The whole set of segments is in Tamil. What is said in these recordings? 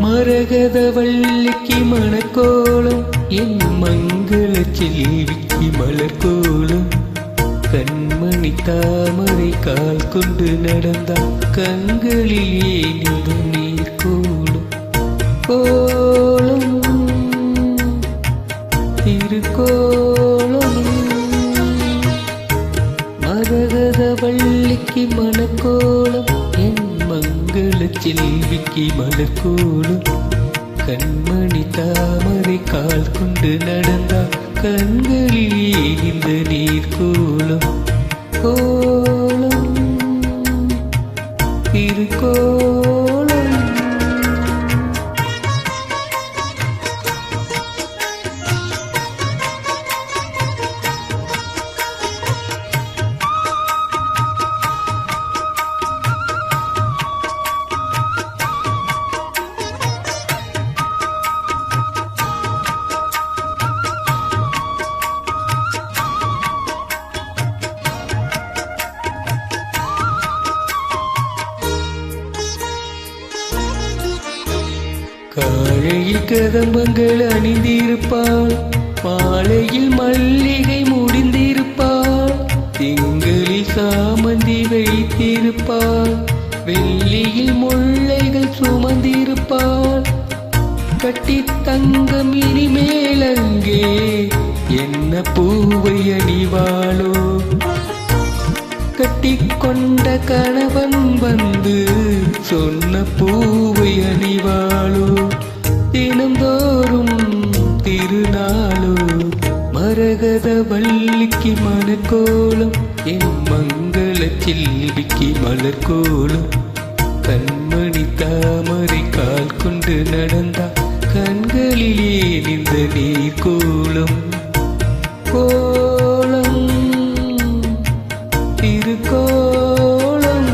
மரகத வள்ளிக்கு மணக்கோலம் என் மங்கள செல்விக்கு மலர்கோலம் கண்மணி தாமரை கால் கொண்டு நடந்தால் கண்களில் ஏனிந்த நீர் கோலம் கோலம் திருக்கோலம் மரகத வள்ளிக்கு மணக்கோலம் என் மங்கள செல்விக்கு மலர்கோலம் கண்மணி தாமரை கால் கொண்டு நடந்தால் கண்களில் இந்த நீர் கோலம் கோலம் திருக்கோலம் காலையில் கதம்பங்கள் அணிந்திருப்பாள் மாலையில் மல்லிகை முடிந்திருப்பாள் திங்களில் சாமந்தி வைத்திருப்பாள் வெள்ளியில் முல்லைகள் சுமந்திருப்பாள் கட்டி தங்கம் இனிமேல் அங்கே என்ன பூவை அணிவாளோ கட்டிக்கொண்ட கணவன் வந்து சொன்ன பூவை அணிவாளோ தினந்தோறும் திருநாளோ மரகத வள்ளிக்கு மணக்கோலம் என் மங்கள செல்விக்கு மலர்கோலம் கண்மணி தாமரை கால் கொண்டு நடந்தா கண்களிலே நின்ற நீர் கோலம் கோலம் திருக்கோலம்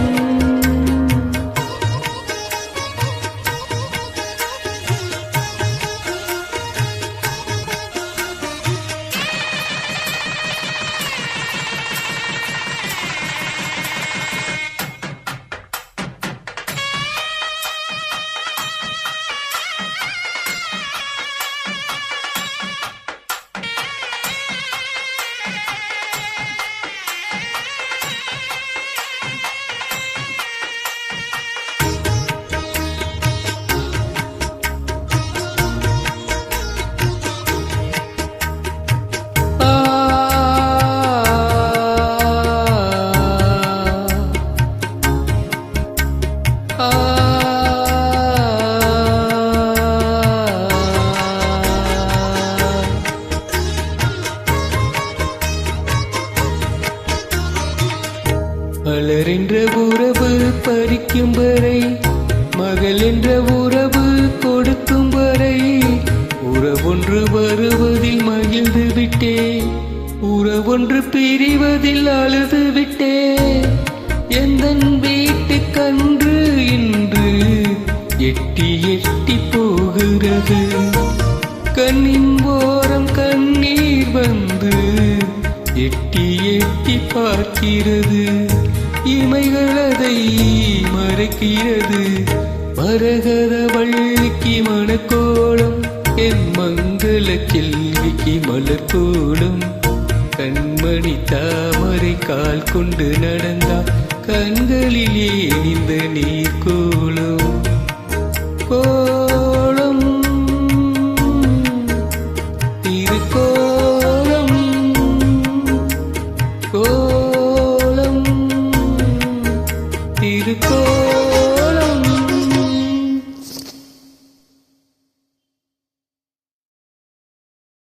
மலர் என்ற உறவு பறிக்கும் வரை மகள் என்ற உறவு கொடுக்கும் வரை உறவொன்று வருவதில் மகிழ்ந்து விட்டே உறவொன்று பிரிவதில் அழுது விட்டே எந்தன் வீட்டு கன்று இன்று எட்டி எட்டி போகிறது கண்ணின் ஓரம் கண்ணீர் வந்து எட்டி எட்டி பார்க்கிறது இமைகள் அதை மறைக்கிறது மரகத வள்ளிக்கு மணக்கோலம் என் மங்கள செல்விக்கு மலர்கோலம் கண்மணி தாமரை கால் கொண்டு நடந்தா கண்களிலே இந்த நீர் கோலம்